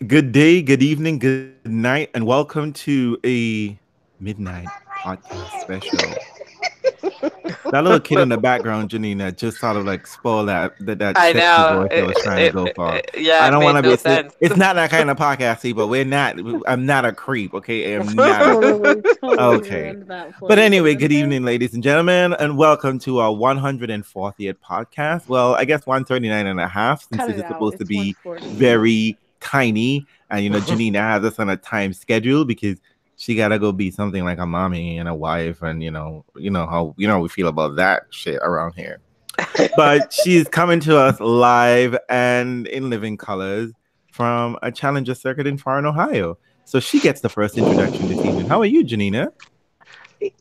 Good day, good evening, good night, and welcome to a midnight podcast special. That little kid in the background, Janina, just sort of like spoiled that I sexy know. voice I was trying to go for. Yeah, I it don't want made to be. no sense. It's not that kind of podcast, see, but we're not. I'm not a creep, okay? I am not a creep. Totally, totally Okay. ruined that for But you. anyway, good evening, ladies and gentlemen, and welcome to our 140th podcast. Well, I guess 139 and a half, since Cut this it is out. supposed to It's be 140. very tiny. And, Janina has us on a time schedule because she got to go be something like a mommy and a wife. And, how, we feel about that shit around here. But she's coming to us live and in living colors from a challenger circuit in Farn, Ohio. So she gets the first introduction this evening. How are you, Janina?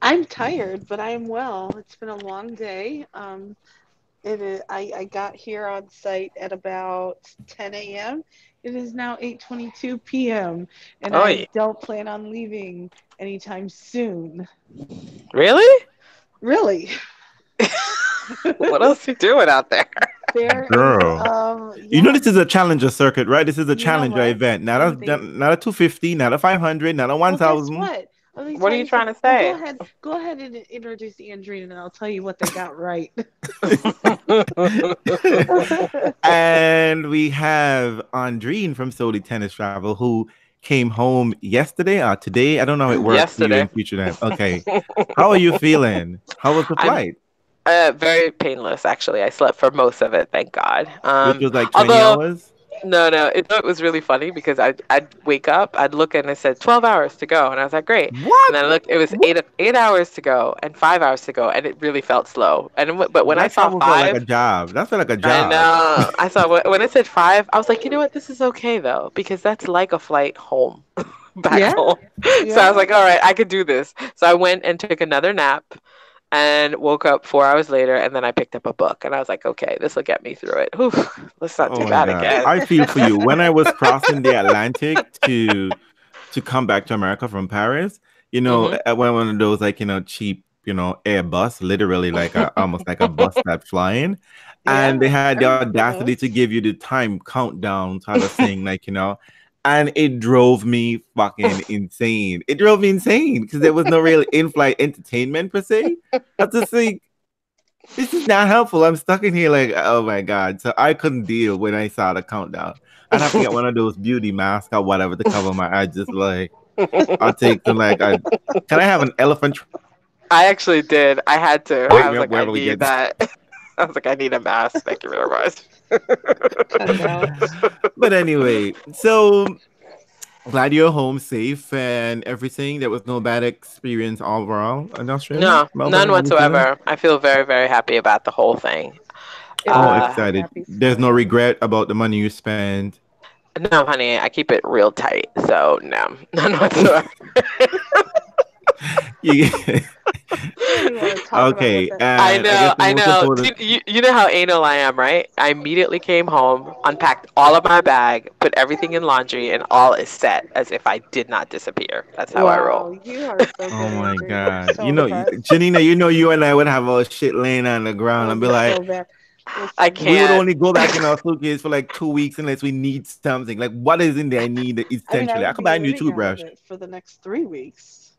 I'm tired, but I am well. It's been a long day. It is, I got here on site at about 10 a.m. It is now 8:22 p.m. and Oh, I yeah. don't plan on leaving anytime soon. Really? Really. What else you doing out there? There is Girl. yeah, This is a challenger circuit, right? This is a you know challenger what? event. They Not a 250, not a 500, not a Well, guess 1000. what? Let me What tell are you you trying something. to Well, say? go ahead and introduce Andrina, and I'll tell you what they got right. And we have Andreen from Soli Tennis Travel who came home yesterday or today. I don't know how it works for you in Yesterday. future time. Okay. How are you feeling? How was the I'm flight? very painless, actually. I slept for most of it, thank God. Which was like 20 Although hours? no, it was really funny because I'd wake up, I'd look and it said 12 hours to go, and I was like, great. And What? then I looked, it was What? 8 hours to go and 5 hours to go, and it really felt slow. But when I That saw travel felt like a five, job. That felt like a I job. know. I saw when it said five, I was like, you know what? This is okay though, because that's like a flight home, back Yeah, home. So I was yeah. like, all right, I could do this. So I went and took another nap and woke up 4 hours later, and then I picked up a book, and I was like, okay, this will get me through it. Whew, let's not Oh do my that God. again. I feel for you. When I was crossing the Atlantic to come back to America from Paris, Hmm. I went one of those like, cheap, Airbus, literally like almost like a bus that's flying. And Yeah, they had I the remember audacity to those. give you the time countdown sort of thing, like, and it drove me fucking insane. It drove me insane because there was no real in-flight entertainment per se. I was just like, this is not helpful. I'm stuck in here like, oh my God. So I couldn't deal when I saw the countdown. I'd have to get one of those beauty masks or whatever to cover my eyes. Just like, I'll take some can I have an elephant I actually did. I had to. wake I me was up like, I wherever we need get? that. I was like, I need a mask. Thank you very much. Cut it out. But anyway, so glad you're home safe and everything. There was no bad experience overall in Australia, No, Melbourne, none and New Zealand. whatsoever. I feel very, very happy about the whole thing. It Oh, was a Uh, happy, excited. happy There's no story. regret about the money you spent. no, honey, I keep it real tight. So no, none whatsoever. You- I don't even want to talk about what okay, that. I and I guess know, the I most know. important. You know how anal I am, right? I immediately came home, unpacked all of my bag, put everything in laundry, and all is set as if I did not disappear. That's how I roll. Wow, you are so Oh good, my Andrew. I'm God. so impressed. Janina, you and I would have all shit laying on the That ground and would be be like, so bad. I Listen, we would can't. only go back in our suitcase for like 2 weeks unless we need something. Like, what is in there I need I mean, I essentially? I would could be buy a new living out of toothbrush. it for the next 3 weeks.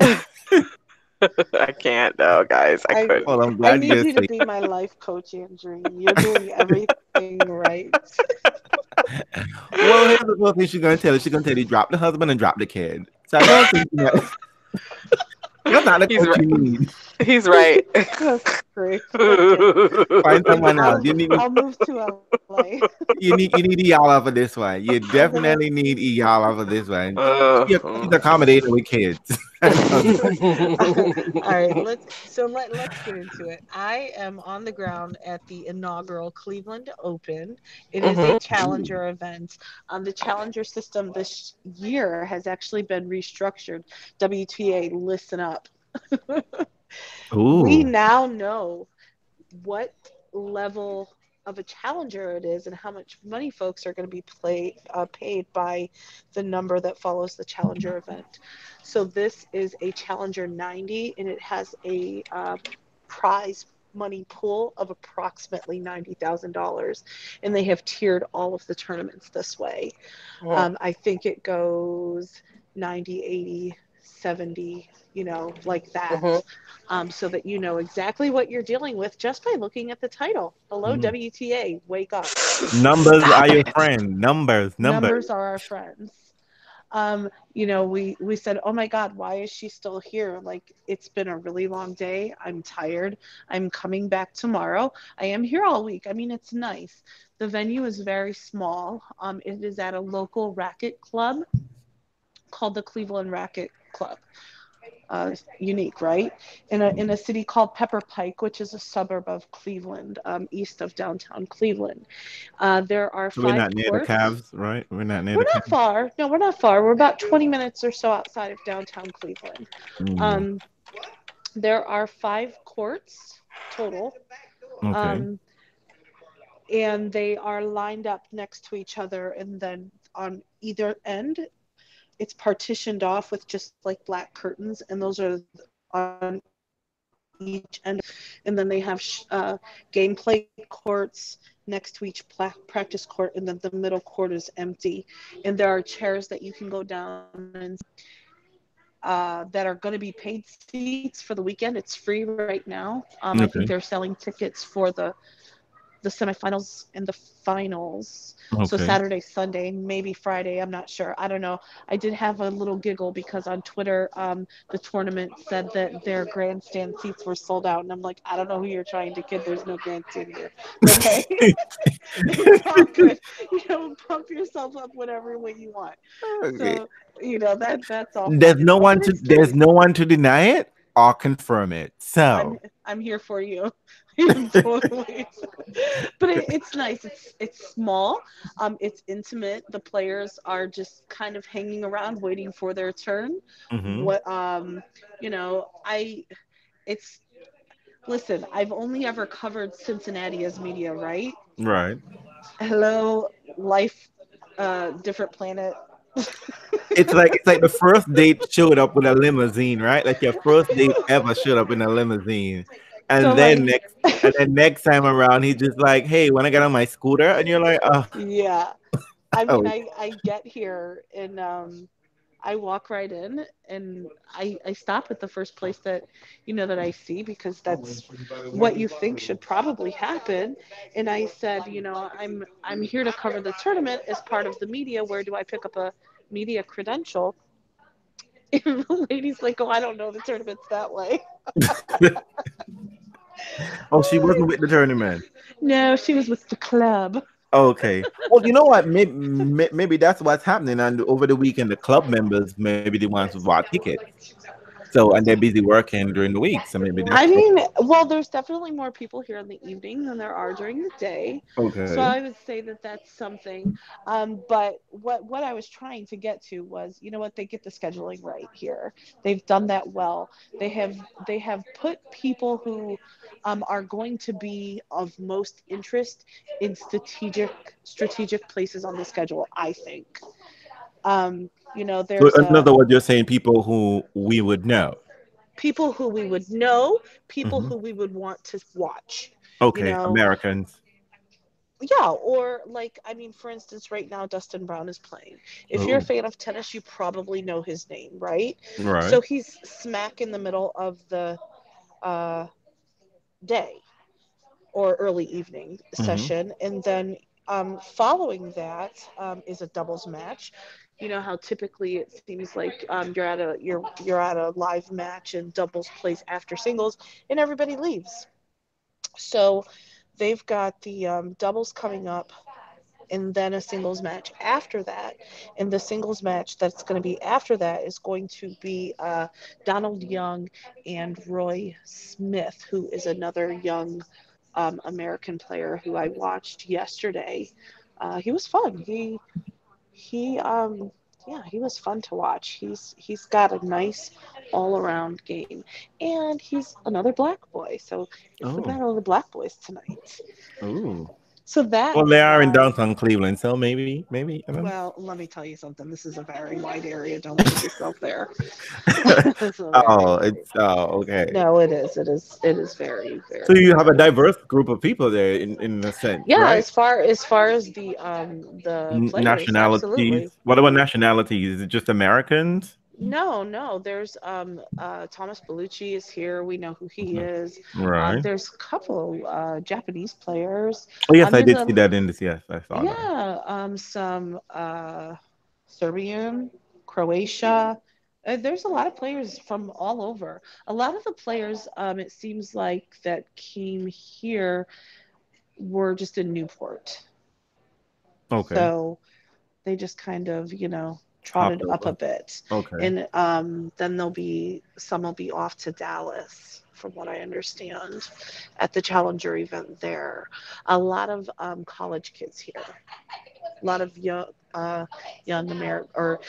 I can't. No, guys, I I couldn't. Well, I'm I glad need you're you to safe. be my life coach, Andrew. You're doing everything right. Well, here's the first thing she's gonna tell you. She's gonna tell you drop the husband and drop the kid. So I don't think that's not the He's coach right. you need. He's right. That's great. Okay. Find someone else. I'll I'll move to LA. You need Iyala for this one. You I'm gonna. definitely need Iyala for this one. She's Uh, accommodating with kids. All right, let's get into it. I am on the ground at the inaugural Cleveland Open. It is a mhm. challenger event. The challenger system this year has actually been restructured. WTA, listen up. We Ooh. now know what level of a challenger it is and how much money folks are going to be paid by the number that follows the challenger event. So this is a challenger 90 and it has a prize money pool of approximately $90,000, and they have tiered all of the tournaments this way. Mhm. I think it goes 90, 80, 70, like Mhm. that, so that you know exactly what you're dealing with just by looking at the title. Hello, Mm. WTA, wake up. Numbers are Stop your it. friend. Numbers, numbers. Numbers are our friends. We said, "Oh my God, why is she still here?" Like, it's been a really long day. I'm tired. I'm coming back tomorrow. I am here all week. I mean, it's nice. The venue is very small. It is at a local racket club called the Cleveland Racquet Club. Unique, right? In a city called Pepper Pike, which is a suburb of Cleveland, east of downtown Cleveland. There are So we're five not near the courts. Cavs, right? We're not near We're the not Cavs. far. No, we're not far. We're about 20 minutes or so outside of downtown Cleveland. Mm. Um, there are five courts total, Okay. um, and they are lined up next to each other. And then on either end, it's partitioned off with just like black curtains, and those are on each end of it. And then they have game play courts next to each practice court, and then the middle court is empty. And there are chairs that you can go down and that are going to be paid seats for the weekend. It's free right now. I think they're selling Okay. tickets for the semifinals and the finals. So Okay. Saturday, Sunday, maybe Friday. I'm not sure. I don't know. I did have a little giggle because on Twitter, the tournament said that their grandstand seats were sold out, and I'm like, I don't know who you're trying to kid. There's no grandstand here, but hey, it's all good. Pump yourself up whatever way you want. Okay. So that's all fine and all, but it's There's nice. no one to deny it or confirm it. I'm So I'm here for you. In both ways. But it's nice. It's small. It's intimate. The players are just kind of hanging around waiting for their turn. hmm What I it's listen, I've only ever covered Cincinnati as media, right? right. Hello, life, different planet. It's like the first date showed up with a limousine, right? Like your first date ever showed up in a limousine. So And then like next time around he's just like, "Hey, when I get on my scooter?" And you're like, "Oh, yeah. I mean, oh." I get here and I walk right in and I stop at the first place that that I see because that's what you think should probably happen. And I said, I'm here to cover the tournament as part of the media. Where do I pick up a media credential? And the lady's like, "Oh, I don't know. The tournament's that way." Oh, she wasn't with the tournament. No, she was with the club. Okay. Well, you know what? Maybe that's what's happening. And over the weekend, the club members maybe the ones who bought tickets. So and they're busy working during the week. So maybe I that's what. mean, well, there's definitely more people here in the evening than there are during the day. So Okay. I would say that that's something. But what I was trying to get to was, what, they get the scheduling right here. They've done that well. They have put people who are going to be of most interest in strategic places on the schedule, I think. So There's in a other words, you're saying people who we would know. people who we would know, people hmm who we would want to watch. You Okay, know, Americans. yeah, or like, I mean, for instance, right now Dustin Brown is playing. If you're a Oh, fan of tennis, you probably know his name, right? right. So he's smack in the middle of the uh, day or early evening hmm session, and then following that is a doubles match. You know how typically it seems like you're at a live match and doubles plays after singles, and everybody leaves. So they've got the doubles coming up and then a singles match after that. And the singles match that's going to be after that is going to be Donald Young and Roy Smith, who is another young American player who I watched yesterday. He was fun. He yeah, he was fun to watch. He's got a nice all around game, and he's another black boy. So it's the Oh, battle of the black boys tonight. oh. So that Well, they is are in why. downtown Cleveland, so maybe. I don't Well, let me tell you something. This is a very wide area. Don't put yourself there. know. It's a very wide. Okay. No, it is. It is. It is very, So very, you have a very. diverse group of people there in a sense, Yeah, right? as far as the players, absolutely. Nationalities. What about nationalities? Is it just Americans? No, no. There's Thomas Bellucci is here. We know who he Mhm. is. Right. There's a couple Japanese players. Oh yes, I There's did see a that in this. Yes, I saw that. Yeah, some Serbian, Croatia. There's a lot of players from all over. A lot of the players, it seems like that came here were just in Newport. Okay. So they just kind of, Hopped trotted up a over. bit. Okay. And then some will be off to Dallas, from what I understand, at the Challenger event there. A lot of college kids here. A lot of young American, or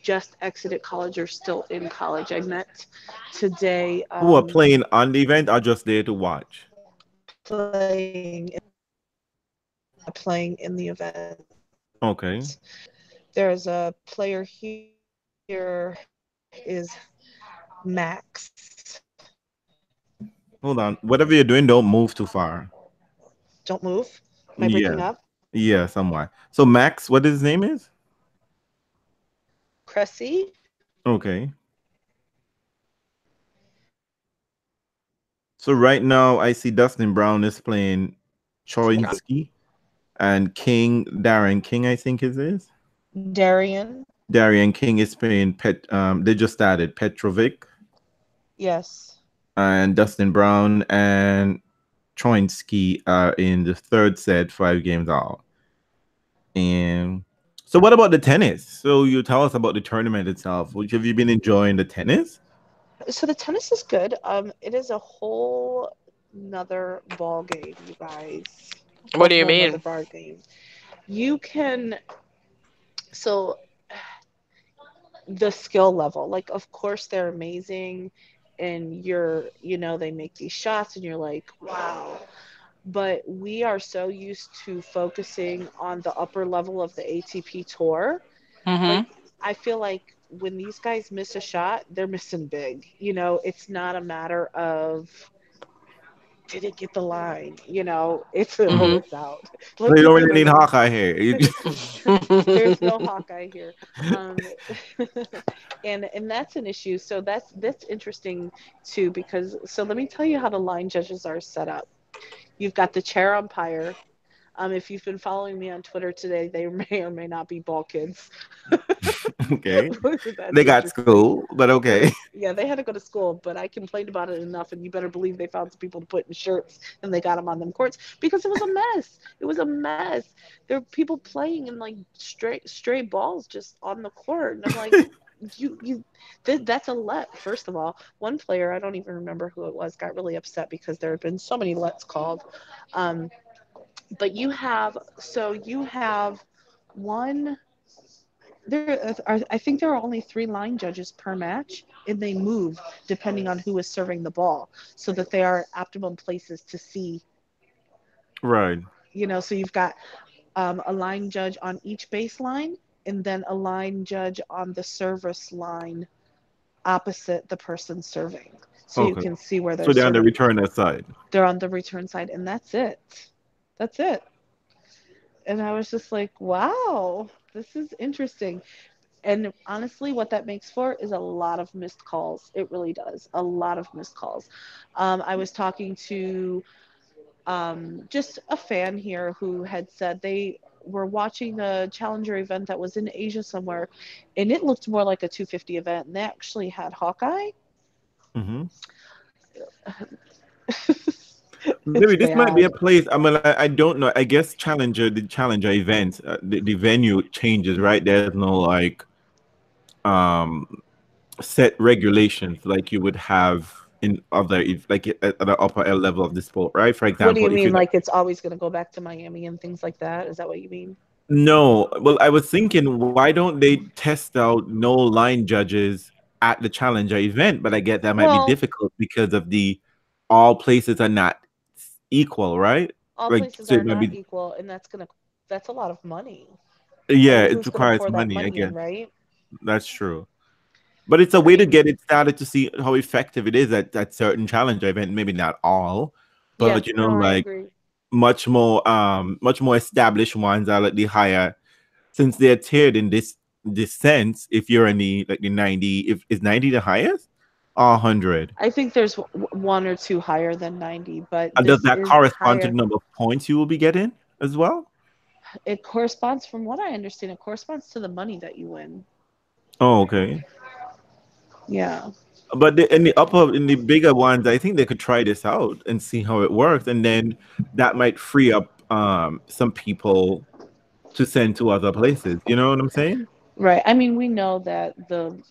just exited college or still in college. I met today, Who are playing on the event or just there to watch? playing in the event. Okay. There's a player here is Max. Hold on. Whatever you're doing, don't move too far. Don't move. Am I Yeah. breaking up? Yeah, somewhat. So Max, what his name is? Cressy. Okay. So right now I see Dustin Brown is playing Choinsky and Darren King, I think it is. Darian. Darian King is playing they just started Petrovic, Yes. and Dustin Brown and Choinsky are in the third set, 5 games all. And so what about the tennis? So you tell us about the tournament itself. Which have you been enjoying the tennis? So the tennis is good. It is a whole nother ball game, you guys. A What do you whole nother mean? ball game. You can so the skill level, like of course they're amazing, and they make these shots and you're like, wow. But we are so used to focusing on the upper level of the ATP tour. But Mm-hmm. I feel like when these guys miss a shot, they're missing big. It's not a matter of did it get the line? It's a Mm-hmm. lights out. So you Let's don't just say really need like Hawkeye here. there's no Hawkeye here. Um, and that's an issue. So that's interesting too, because so let me tell you how the line judges are set up. You've got the chair umpire. If you've been following me on Twitter today, they may or may not be ball kids. Okay. That's They got interesting. school, but okay. Yeah, they had to go to school, but I complained about it enough, and you better believe they found some people to put in shirts, and they got them on them courts because it was a mess. It was a mess. There were people playing in like stray balls just on the court, and I'm like, you, that's a let. First of all, one player, I don't even remember who it was, got really upset because there had been so many lets called. Um, but you have one I think there are only three line judges per match, and they move depending on who is serving the ball, so that they are optimum places to see. Right. So you've got a line judge on each baseline, and then a line judge on the service line opposite the person serving, so you Okay. can see where they're So they're on the serving. returner side. They're on the return side, and that's it. That's it. And I was just like, wow, this is interesting. And honestly, what that makes for is a lot of missed calls. It really does. A lot of missed calls. I was talking to just a fan here who had said they were watching a Challenger event that was in Asia somewhere, and it looked more like a 250 event, and they actually had Hawkeye. Hmm. It's Maybe this might be a bad. place. I mean, I don't know. I guess the Challenger event, the venue changes, right? There's no like um set regulations like you would have in other, if like at the upper L level of the sport, right? For What do example, you if you mean? Like it's always going to go back to Miami and things like that? Is that what you mean? no, well, I was thinking, why don't they test out no line judges at the Challenger event? But I get that might be Well, difficult because of the all places are not equal, right? All Like, places so are it might not be, equal, and that's a lot of money. yeah, And it who's gonna requires pour that money, I money in, guess. right? That's true. But it's a I way to mean, get it started to see how effective it is at certain challenge event. Maybe not all, but yeah, no, I like agree. much more established ones are like the higher, since they're tiered in this sense. If you're in the like the 90, if is 90 the highest, or 100. I think there's one or two higher than 90, but And does this that is correspond to the higher. number of points you will be getting as well? It corresponds, from what I understand, it corresponds to the money that you win. Oh, okay. Yeah. But in the bigger ones, I think they could try this out and see how it works, and then that might free up some people to send to other places. You know what I'm saying? Right. I mean, we know that the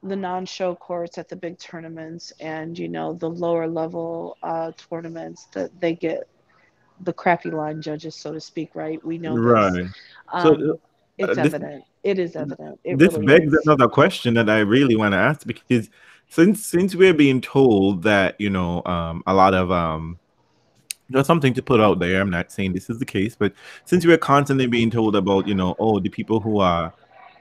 the non-show courts at the big tournaments and the lower level tournaments, that they get the crappy line judges, so to speak, right? We know this. Right. So Um, it's this evident. It is evident. It this really begs is. another question that I really want to ask, because since we're being told that a lot of just something to put out there. I'm not saying this is the case, but since we're constantly being told about, oh, the people who are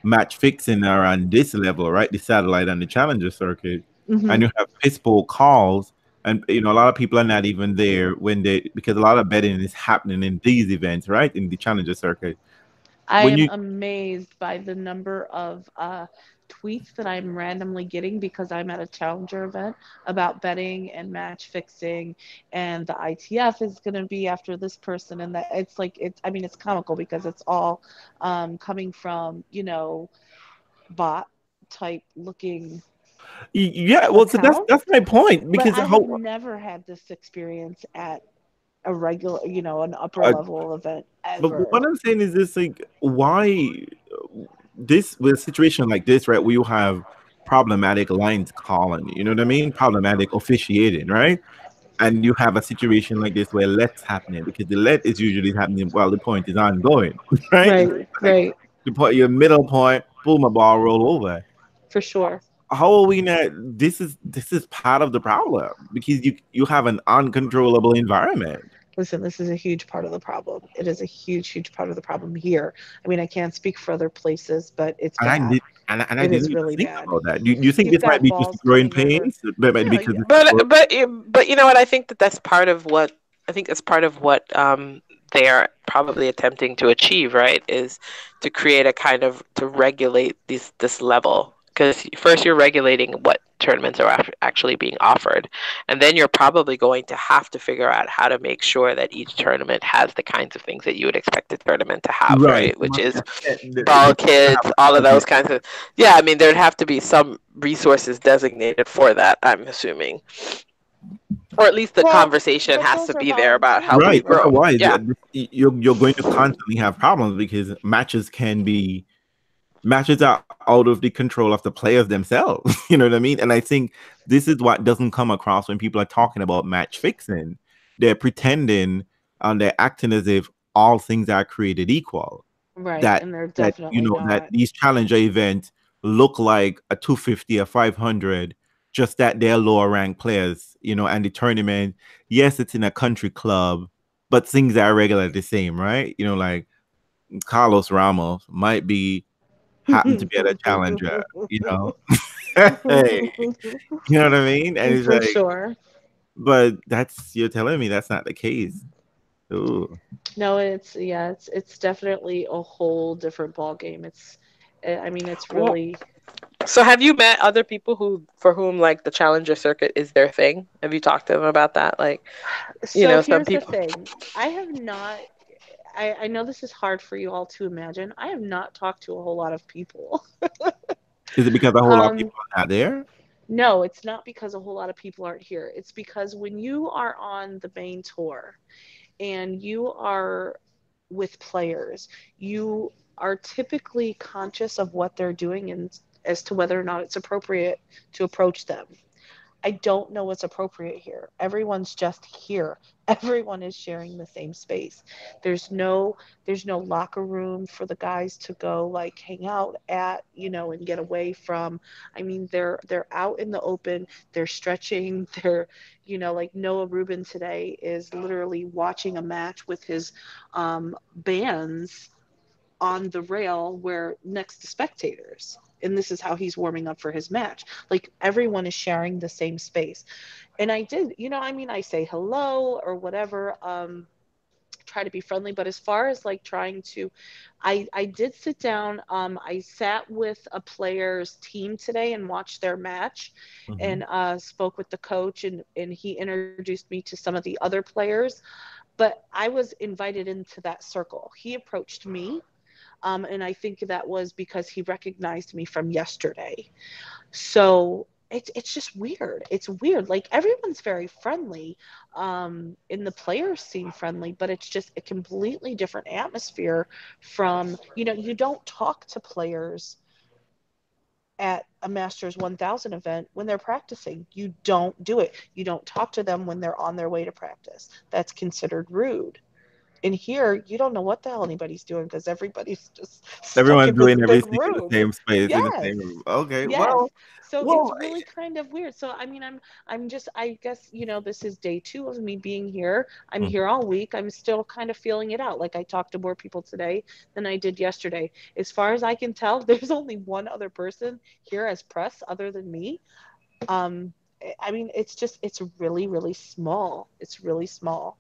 match fixing are on this level, right? The satellite and the challenger circuit, Hmm. and you have piss poor calls, and a lot of people are not even there when they, because a lot of betting is happening in these events, right? In the challenger circuit. I When am you amazed by the number of tweets that I'm randomly getting because I'm at a challenger event about betting and match fixing, and the ITF is going to be after this person, and that it's like it's. I mean, it's comical because it's all coming from bot type looking yeah, well, so that's accounts. my point, But because I have how never had this experience at a regular, an upper uh, level event but ever. what I'm saying is this, like, why this, with a situation like this, right? Where you have problematic lines calling, you know what I mean? Problematic officiating, right? And you have a situation like this where let's happening, because the let is usually happening while the point is ongoing, right? It's Right, like right, the point, your middle point, boom, a ball roll over. for sure. How are we not? This is part of the problem, because you have an uncontrollable environment. Listen, this is a huge part of the problem. It is a huge, huge part of the problem here. I mean, I can't speak for other places, but it's And I bad. did, and I It didn't is even really think bad. about that. Do you think You've this might got be just balls growing coming over. pains? Maybe No, because it's But growing. you know what? I think that that's part of what I think that's part of what they are probably attempting to achieve, right? Is to create a kind of to regulate this level. Because first you're regulating what tournaments are actually being offered, and then you're probably going to have to figure out how to make sure that each tournament has the kinds of things that you would expect a tournament to have, Right. right? You Which must is have ball you must kids, have all of a those set. kinds of. Yeah, I mean, there'd have to be some resources designated for that, I'm assuming, or at least the well, conversation but has those to are be there about how volunteers, we Right. grow. though. Otherwise, Yeah. you're going to constantly have problems, because matches are out of the control of the players themselves. You know what I mean? And I think this is what doesn't come across when people are talking about match fixing. They're pretending and they're acting as if all things are created equal. Right, That and they're that definitely that not. these challenger events look like a 250 or 500, just that they're lower ranked players, and the tournament, yes, it's in a country club, but things are regularly the same, right? Like Carlos Ramos might be happen to be at a challenger, you know. Hey, you know what I mean? And it's For like, sure. but you're telling me that's not the case. Ooh. No, it's yeah, it's definitely a whole different ball game. I mean, it's Well, really. so have you met other people who for whom like the challenger circuit is their thing? Have you talked to them about that? Like, So some here's the people. thing. I have not. I know this is hard for you all to imagine. I have not talked to a whole lot of people. Is it because a whole lot of Um, people are not there? no, it's not because a whole lot of people aren't here. It's because when you are on the main tour and you are with players, you are typically conscious of what they're doing and as to whether or not it's appropriate to approach them. I don't know what's appropriate here. Everyone's just here. Everyone is sharing the same space. There's no there's no locker room for the guys to go like hang out at, and get away from. I mean, they're out in the open, they're stretching, like Noah Rubin today is literally watching a match with his bands on the rail where next to spectators. And this is how he's warming up for his match. Like everyone is sharing the same space. And I did, I mean, I say hello or whatever, try to be friendly. But as far as like trying to, I did sit down. I sat with a player's team today and watched their match, Hmm. and spoke with the coach, and he introduced me to some of the other players. But I was invited into that circle. He approached me, and I think that was because he recognized me from yesterday. So it's just weird. It's weird. Like everyone's very friendly, and the players seem friendly, but it's just a completely different atmosphere from, you don't talk to players at a Masters 1000 event when they're practicing. You don't do it. You don't talk to them when they're on their way to practice. That's considered rude. In here, you don't know what the hell anybody's doing because everybody's just stuck Everyone's in this doing big everything in the room. same space, in the Yes. same room. Okay, Yes. So it's well, really kind of weird. So I mean, I'm just, I guess, this is day 2 of me being here. I'm mm, here all week. I'm still kind of feeling it out. Like I talked to more people today than I did yesterday. As far as I can tell, there's only one other person here as press other than me. Um, I mean, it's really, really small. It's really small.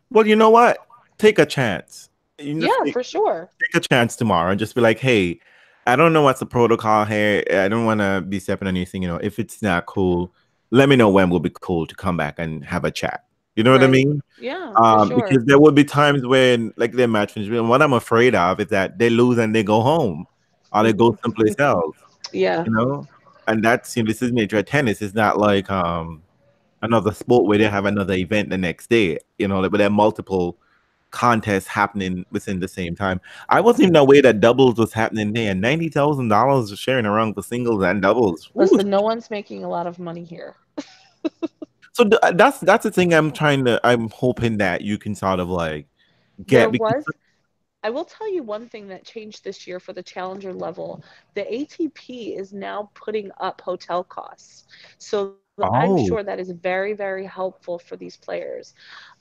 well, you know what? Take a chance. You just Yeah, for sure. take a chance tomorrow and just be like, hey, I don't know what's the protocol here. I don't want to be stepping on anything. If it's not cool, let me know when will be cool to come back and have a chat. You know what I Right. mean? Yeah, for sure. Because there will be times when, like, their match finishes, and what I'm afraid of is that they lose and they go home, or they go someplace else. Yeah. You know, and that's this is nature of tennis. It's not like another sport where they have another event the next day. Like, where there are multiple contests happening within the same time. I wasn't even aware that doubles was happening there. $90,000 sharing around for singles and doubles. Ooh. Listen, no one's making a lot of money here. So that's the thing I'm hoping that you can sort of like There get because was, I will tell you one thing that changed this year for the challenger level. The ATP is now putting up hotel costs. So I'm sure oh that is very, very helpful for these players.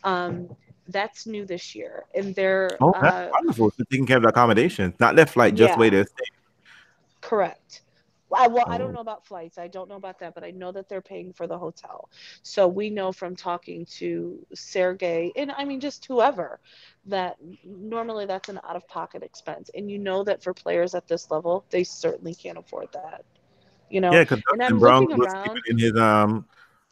Um, that's new this year. And they're, oh that's wonderful. So taking care of the accommodations, not their flight, just yeah. wait there. Correct. Well, I don't Oh know about flights. I don't know about that, but I know that they're paying for the hotel. So we know from talking to Sergey, and I mean just whoever, that normally that's an out-of-pocket expense. And you know that for players at this level, they certainly can't afford that. yeah, because And I'm Dustin Brown looking was sleeping around. in his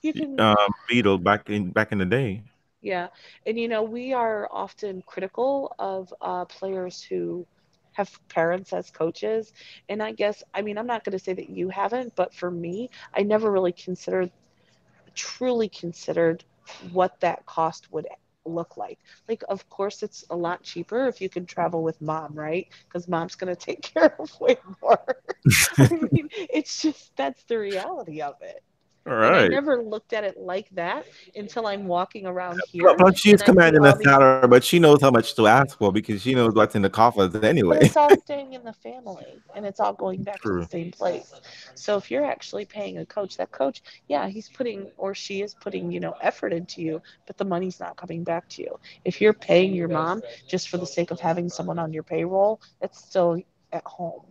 You can, Beetle back in the day. yeah. And we are often critical of players who have parents as coaches. And I guess, I mean, I'm not going to say that you haven't, but for me, I never really truly considered what that cost would look like. Like, of course, it's a lot cheaper if you can travel with mom, right? Because mom's going to take care of way more. I mean, it's just that's the reality of it. All And I right. never looked at it like that until I'm walking around Plus, here plus she's and I see commanding a all these. salary, but she knows how much to ask for because she knows what's in the coffers anyway. But it's all staying in the family and it's all going back to the True. same place. So if you're actually paying a coach, that coach, yeah, he's putting or she is putting, effort into you, but the money's not coming back to you. If you're paying your mom just for the sake of having someone on your payroll, it's still at home.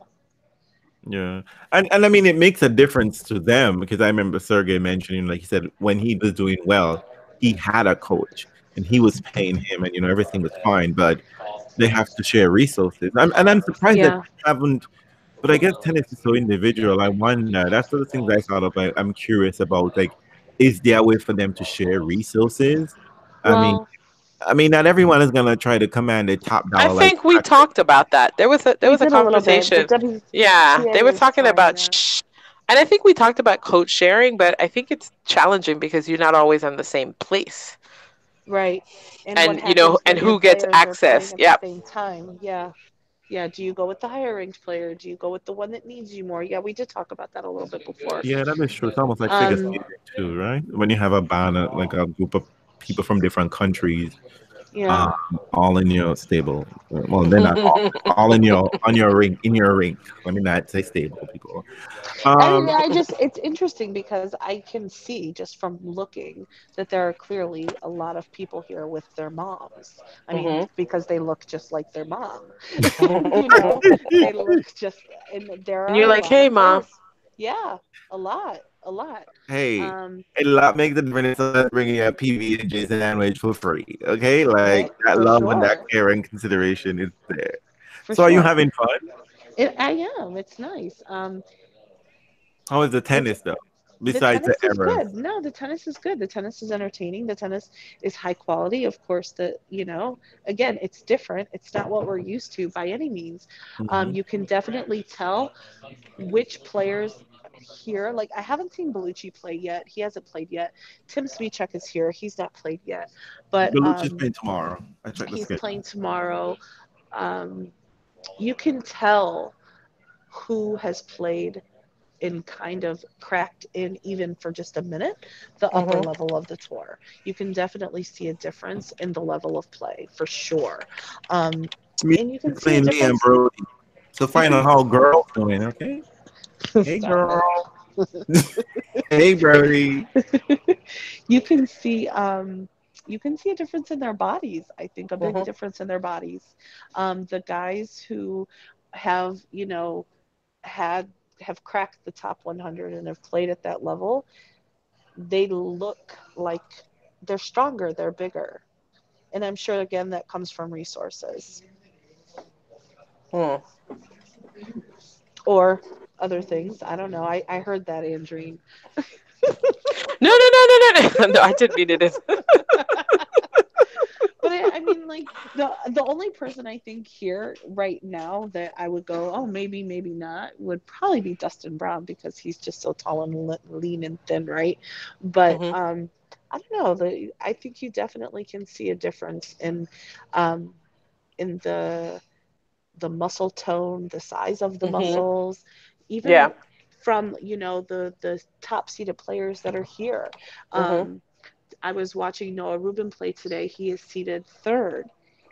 Yeah. And I mean it makes a difference to them because I remember Sergey mentioning, like he said, when he was doing well, he had a coach and he was paying him and everything was fine, but they have to share resources. I'm surprised that Yeah. you haven't, but I guess tennis is so individual. I wonder. That's one of the things I thought about. I'm curious about, like, is there a way for them to share resources? I mean, Well, not everyone is gonna try to command a top I dollar like think we practice. talked about that. There we was a did a little bit. The conversation. Yeah, they WTA were is talking trying about that. and I think we talked about coach sharing, but I think it's challenging because you're not always in the same place. Right. And what And happens and when your who gets players are access. playing at the Yep. same time? Yeah. Yeah. Do you go with the higher ranked player? Do you go with the one that needs you more? Yeah, we did talk about that a little bit before. Yeah, that is true. It's almost like figure Um, skating too, right? When you have a band, like a group of people from different countries, um, Yeah. all in your stable. Well, they're not all in your on your rink in your rink. Let me not say stable people. I mean, Um, I just, it's interesting because I can see just from looking that there are clearly a lot of people here with their moms. I mean, Mhm. because they look just like their mom. You know, they look just, and there And are you're a like, lot hey, of ma. players. Yeah, a lot, a lot. hey, Um, a lot makes the difference of bringing a PB and J sandwich for free. Okay, like right, that for love and that sure, care and consideration is there. for So, are you sure. having fun? I am. It's nice. How is the It's tennis though? The Besides the tennis is errors, good. No, the tennis is good. The tennis is entertaining. The tennis is high quality. Of course, again, it's different. It's not what we're used to by any means. hmm You can definitely tell which players here. Like, I haven't seen Bellucci play yet. He hasn't played yet. Tim Smichek is here. He's not played yet, but Belucci's playing tomorrow. I checked the he's schedule. playing tomorrow. Um, you can tell who has played and kind of cracked in even for just a minute the upper Mhm. level of the tour. You can definitely see a difference in the level of play for sure. Um, Me and you can see a playing me and difference. Brody to You find can out how girls doing. Okay, hey stop girl, it. hey Brody. You can see you can see a difference in their bodies. I think a big Mhm. difference in their bodies. The guys who have, had have cracked the top 100 and have played at that level, they look like they're stronger, they're bigger. And I'm sure again that comes from resources Hmm. or other things. I don't know. I heard that, Andreen. No, no, no, no, no, no. No, I didn't mean it. But I mean, like, the only person I think here right now that I would go, oh, maybe, maybe not, would probably be Dustin Brown because he's just so tall and lean and thin, right? But Mhm. I don't know. I think you definitely can see a difference um, in the muscle tone, the size of the Mhm. muscles, even Yeah. from the top seeded players that are here. Mhm. Um, I was watching Noah Rubin play today. He is seated third.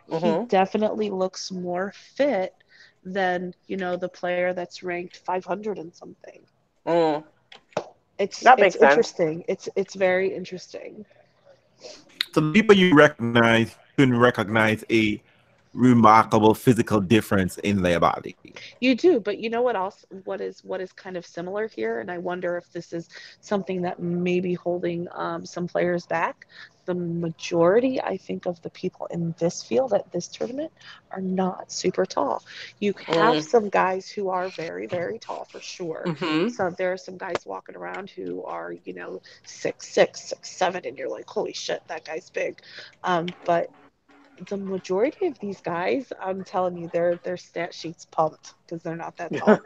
He Mhm. definitely looks more fit than the player that's ranked 500 and something. Mm. It's That it's makes sense. interesting. It's very interesting. So the people you recognize, you can recognize a remarkable physical difference in their body. You do, but you know what else? What is kind of similar here, and I wonder if this is something that may be holding some players back. The majority, I think, of the people in this field at this tournament are not super tall. You have Mm. some guys who are very, very tall for sure. Mhm. So there are some guys walking around who are, 6'6", 6'7", and you're like, holy shit, that guy's big. But the majority of these guys, I'm telling you, their stat sheets pumped because they're not that tall.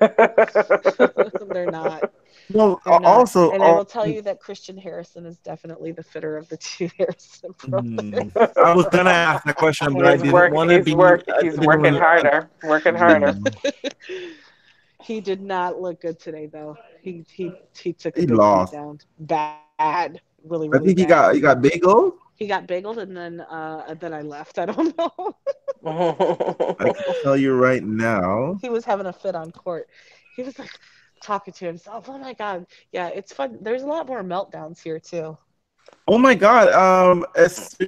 They're not. Well, They're not. also, And I will tell you that Christian Harrison is definitely the fitter of the two Harrison brothers. I was gonna ask that question, but I He's didn't work. want to He's be. work. I He's didn't working want harder. Working harder. to. He did not look good today, though. He took a He big beat lost. down. Bad, really, really I bad. think he got bagel. He got bagelled, and then I left. I don't know. I can tell you right now. He was having a fit on court. He was like talking to himself. Oh my god. Yeah, it's fun. There's a lot more meltdowns here too. Oh my God.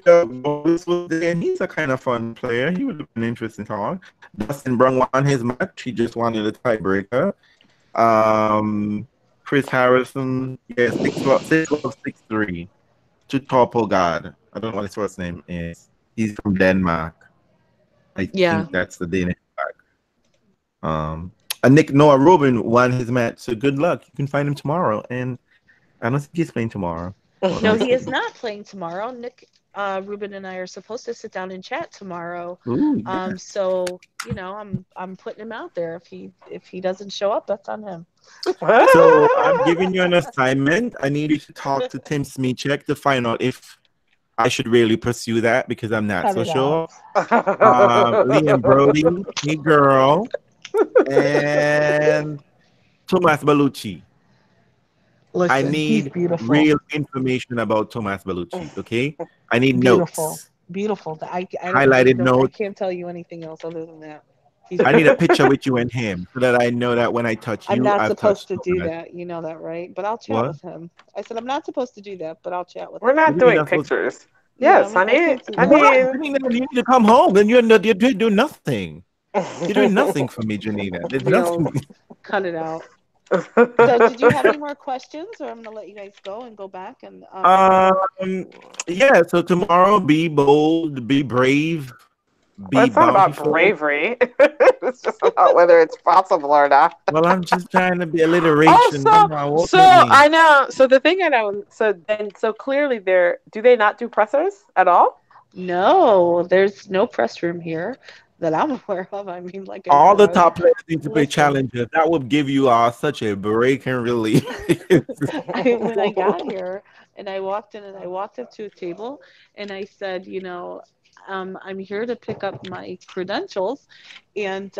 Gomez was there, and he's a kind of fun player. He would have been interesting to talk. Dustin Brown won his match. He just wanted a tiebreaker. Um, Chris Harrison, yeah, 6'12", 6'3". Tutopo God. I don't know what his first name is. He's from Denmark. I Yeah. think that's the Danish flag. And Nick Noah Rubin won his match. So good luck. You can find him tomorrow. And I don't think he's playing tomorrow. Well, let No, me he see. is not playing tomorrow. Nick Ruben and I are supposed to sit down and chat tomorrow. Ooh, yeah. So, I'm putting him out there. If he doesn't show up, that's on him. So I'm giving you an assignment. I need you to talk to Tim Smichek to find out if I should really pursue that because I'm not Cut so it out. sure. Liam Brody, hey girl, and Thomas Bellucci. I Listen, he's need beautiful. real information about Thomas Bellucci. Okay, I need Beautiful. notes, Beautiful. I don't really highlighted don't I notes. can't tell you anything else other than that. He's I need a beautiful. picture with you and him so that I know that when I touch I'm you, not I've supposed touched to do Thomas. that. You know that, right? But I'll chat What? with him. I said I'm not supposed to do that, but I'll chat with We're him. What not do you mean doing that's supposed? pictures. Yeah, Yes, I honey. can't do I that. What? mean, Janina, you need to come home. Then you're doing nothing. You're doing nothing for me, Janina. There's We'll nothing. cut it out. So, did you have any more questions, or I'm gonna let you guys go and go back and Yeah. So tomorrow, be bold, be brave, well, be it's not about bountiful. bravery. It's just about whether it's possible or not. Well, I'm just trying to be alliteration. Also, Come on, walk so with me. I know. So the thing I know. So clearly, they're do they not do pressers at all? no, there's no press room here that I'm aware of. I mean, like I All said, the top players need to play listen. challenges. That would give you such a break and relief. When I got here and I walked in and I walked up to a table and I said, I'm here to pick up my credentials. And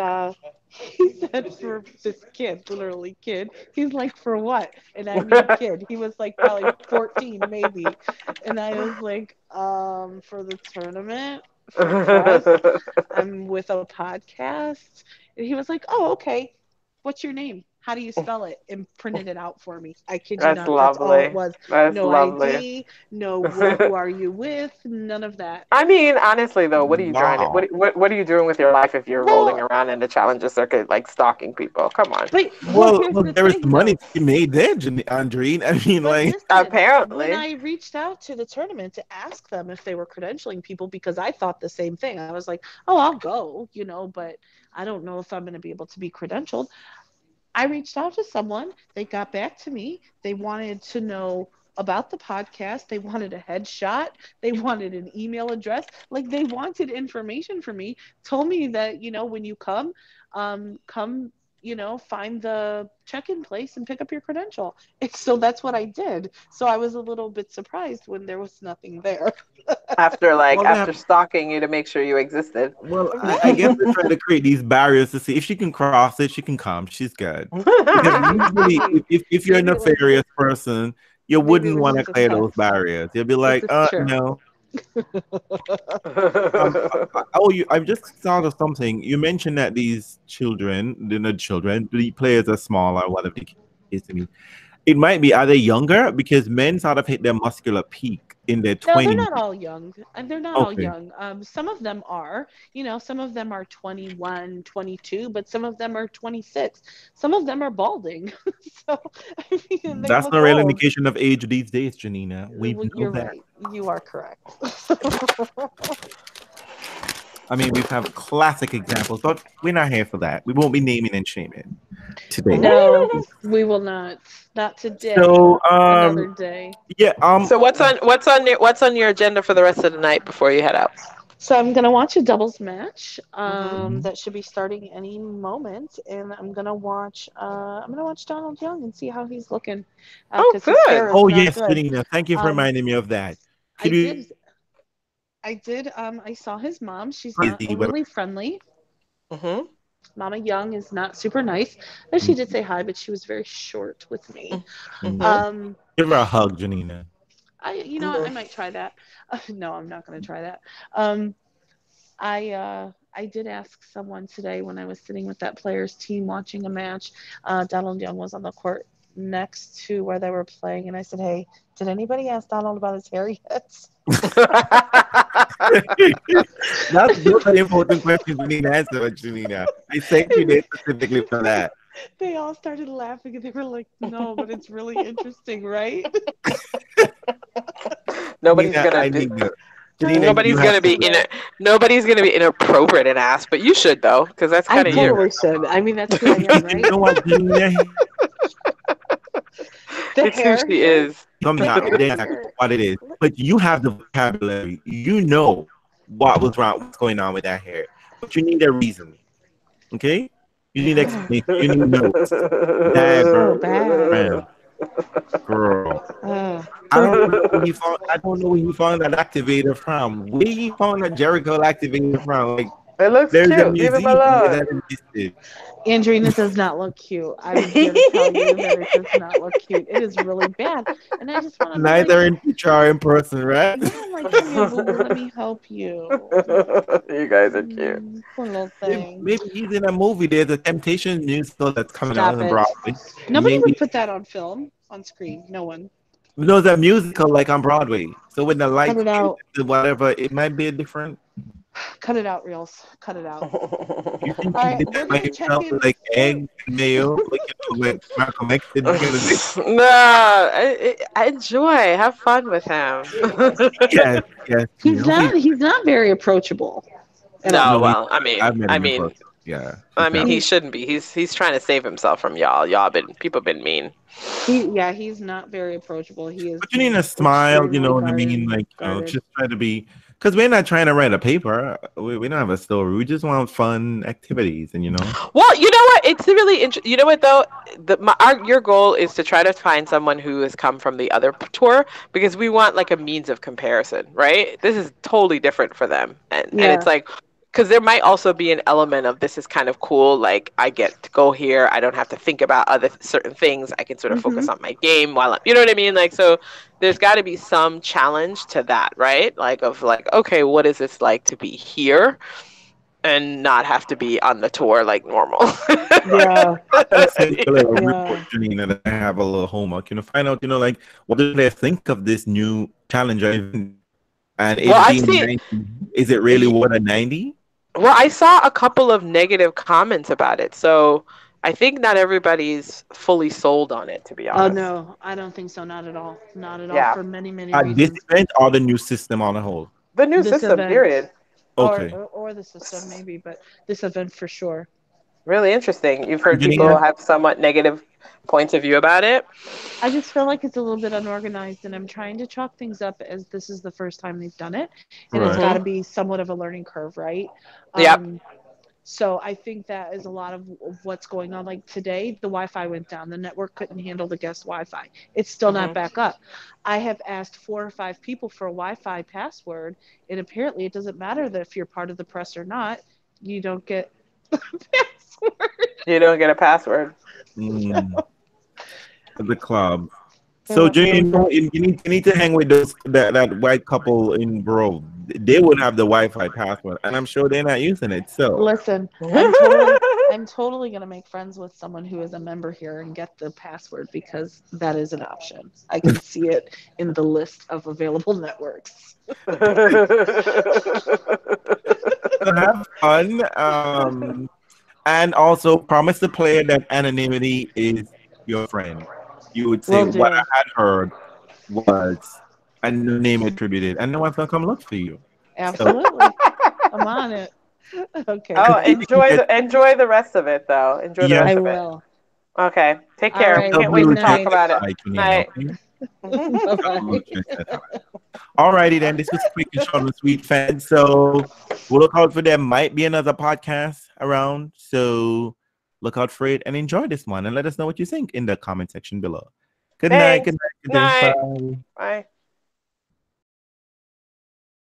he said, for this kid, literally kid, he's like, for what? And I mean, kid, he was like probably 14, maybe. And I was like, for the tournament, for press, I'm with a podcast. And he was like, oh, okay. What's your name? How do you spell it? And printed it out for me. I kid you That's not. That's all it lovely. was. That's No lovely. ID, no who are you with, none of that. I mean, honestly though, what are you trying to Wow. what are you doing with your life if you're rolling Well, around in the challenger circuit like stalking people? Come on. but well, Well, here's well, the there is thing money though. to be made there, Andreen. I mean, But like, listen, when Apparently. I reached out to the tournament to ask them if they were credentialing people, because I thought the same thing. I was like, oh, I'll go, but I don't know if I'm going to be able to be credentialed. I reached out to someone. They got back to me. They wanted to know about the podcast. They wanted a headshot. They wanted an email address. Like they wanted information from me. Told me that, when you come, find the check-in place and pick up your credential. And so that's what I did. So I was a little bit surprised when there was nothing there. After well, after stalking you to make sure you existed. well, I guess Right. they're trying to create these barriers to see if she can cross it, she can come. She's good. Because usually, Maybe. if you're a Maybe it was nefarious person, you maybe it wouldn't was want to just a clear those test. barriers. You'll be This like, is true. no. Oh, I just thought of something. You mentioned that these children, the players are small or whatever the case to me. It might be, are they younger? Because men sort of hit their muscular peak in their No, they're 20s. not all young. And they're not all Okay. young. Some of them are, some of them are 21, 22, but some of them are 26. Some of them are balding. So, I mean, and they That's no look real old. indication of age these days, Janina. We Well, know you're that. right. You are correct. I mean, we've had classic examples, but we're not here for that. We won't be naming and shaming today. No, we will not. Not today. So, Another day. yeah, So what's on your agenda for the rest of the night before you head out? So I'm gonna watch a doubles match. Hmm. That should be starting any moment, and I'm gonna watch Donald Young and see how he's looking, Oh, because his hair good. is oh not yes, good. Janina, thank you for Um, reminding me of that. I Could you did, I did. I saw his mom. She's not easy, but overly friendly. Hmm. Mama Young is not super nice. And she did say hi, but she was very short with me. Hmm. Um, give her a hug, Janina. I might try that. No, I'm not gonna try that. Um, I did ask someone today when I was sitting with that players team watching a match. Donald Young was on the court next to where they were playing, and I said, "Hey, did anybody ask Donald about his hair yet?" Those are important questions you need to answer, Janina. I sent you there specifically for that. They all started laughing, and they were like, "No, but it's really interesting, right?" Nobody's Janina, gonna I do. need you. Janina, you Nobody's have gonna to be do in it. it. Nobody's gonna be inappropriate and ask, but you should though, because that's I kind of you. totally should. I mean, that's who I am, You right? know what, Janina? The It's who hair she here, is. Some the not hair they ask here. what it is, but you have the vocabulary. You know what was wrong, what's going on with that hair, but you need a reason. Okay, you need explanation. You need notes. That So bad. girl, girl. Uh, I don't know where you found. I don't know where you found that activator from. Where you found that Jericho activator from? Like, It looks There's a cute. Leave him museum alone. that existed. Andrina does not look cute. I'm here to tell you that it does not look cute. It is really bad. And I just want to be like, Neither in picture or in person, right? yeah, I'm like, come here, boo boo, let me help you. You guys are cute. Poor little Maybe, thing. maybe he's in a movie. There's a Temptation musical that's coming out Stop on it. Broadway. And Nobody would maybe put that on film, on screen. No one. there's a musical like on Broadway. So when the Cut lights it change out. to whatever, it might be a different. Cut it out, Reels. Cut it out. You think All he right, did we're that by gonna check himself in with with like we're eggs and mayo, like like Malcolm X did back in the day? No, I enjoy. Have fun with him. Yes, yes. Yeah. Hopefully, he's not very approachable at No, all. no, he. well, I mean, I've met I him in mean, person. Yeah, I he's mean, not. he He shouldn't be. He's trying to save himself from y'all. People been mean. he's not very approachable. He is But you need to smile, you extremely know what I mean? Like, guarded. just try to be, because we're not trying to write a paper. We don't have a story. We just want fun activities, and Well, you know what? It's really interesting. You know what though? Your goal is to try to find someone who has come from the other tour because we want like a means of comparison, right? This is totally different for them, and Yeah. it's like because there might also be an element of this is kind of cool. Like I get to go here. I don't have to think about other certain things. I can sort of Hmm. focus on my game while you know what I mean. Like so, there's got to be some challenge to that, right? Like of like, okay, what is this like to be here? And not have to be on the tour like normal. Yeah. I'm gonna send you a little Yeah. report, Janina, that I have a little homework. Find out, like what do they think of this new challenge or event? And Well, it I've being seen. 90, is it really what a 90? Well, I saw a couple of negative comments about it, so I think not everybody's fully sold on it, to be Oh honest. no, I don't think so. Not at all. Not at all. Yeah, For many, many At this reasons. event or the new system on the whole? the new This system, event, period. Okay. or the system maybe, but this event for sure. Really interesting. You've heard Janina? people have somewhat negative points of view about it. I just feel like it's a little bit unorganized, and I'm trying to chalk things up as this is the first time they've done it, and it's Right. got Mm-hmm. to be somewhat of a learning curve, right? Yep. Um, so I think that is a lot of what's going on. Like today, the Wi-Fi went down. The network couldn't handle the guest Wi-Fi. It's still not Mm-hmm. back up. I have asked 4 or 5 people for a Wi-Fi password, and apparently it doesn't matter that if you're part of the press or not, you don't get a password. You don't get a password. Mm, the club. So, Yeah, Janina, so you need to hang with that white couple in Bro. They would have the Wi-Fi password, and I'm sure they're not using it. So, listen, I'm totally gonna make friends with someone who is a member here and get the password because that is an option. I can see it in the list of available networks. have fun. And also promise the player that anonymity is your friend. You would say Will what do. I had heard was a new name attributed, and no one's gonna come look for you. So, Absolutely. I'm on it. Okay, Oh, because maybe friends. you get, enjoy the rest of it though. Enjoy the yeah, rest I of it. will. Okay. Take All care. right. Can't Good wait double to check talk night. about it. like Janina, Night. okay? Bye Double bye. check that out. Alrighty then, this was quick and short and sweet, fans. So we'll look out for there. Might be another podcast around. So look out for it and enjoy this one and let us know what you think in the comment section below. Good night, Thanks. good night, good day. Night. Bye. Bye.